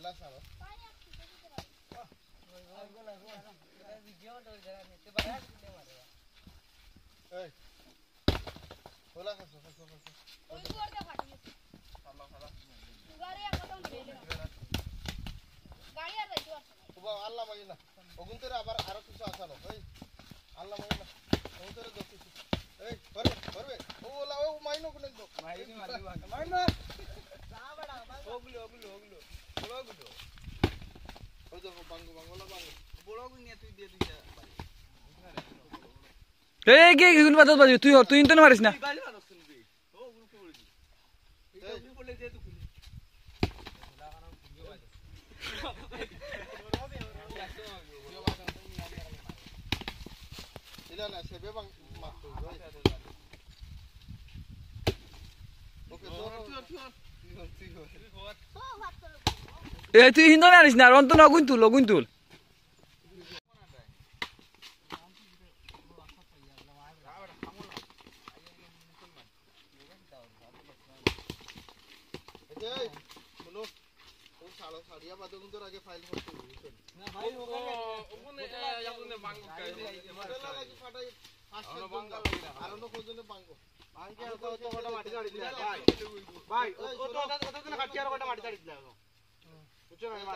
Wala saro. Hey. Wala kaso. আল্লাহ মাই না ওগুনতরে আবার আরো কিছু আসানো এই আল্লাহ মাই না ওগুনতরে দোকি এই করবে ওলা ও মাইনো কোন একদম মাইনি মাইনো যা বড়া ওগুলো ওই দেখো বাঙ্গলা বড়গুলো নিয়ে তুই দিয়ে দিছ এই কে গুন বাজাত বাজি তুই ইন্টারনে মারিস না বাজি মারছ শুনবি ও গ্রুপ করে দি এটা গ্রুপ বলে দে তুই খুলে Sila na, sebe bang makto. Okay, এই তুই ইন্টারনে মারিস না অন্ত না গুন তুল Hey, শুনো ও সালো সারিয়া বাদ কিন্তু আগে ফাইল করতে হবে না ভাই ওখানে ইয়াগুনে বাঙ্গো কাইলা লাগি ফাটাই আসলে বাঙ্গো আর অন্য কোজনে বাঙ্গো বাঙ্গে তো ওটা মাটি ছাড়ি দিলা ভাই ও তো খাটিয়ার ওটা মাটি ছাড়ি দিলা বুঝছো না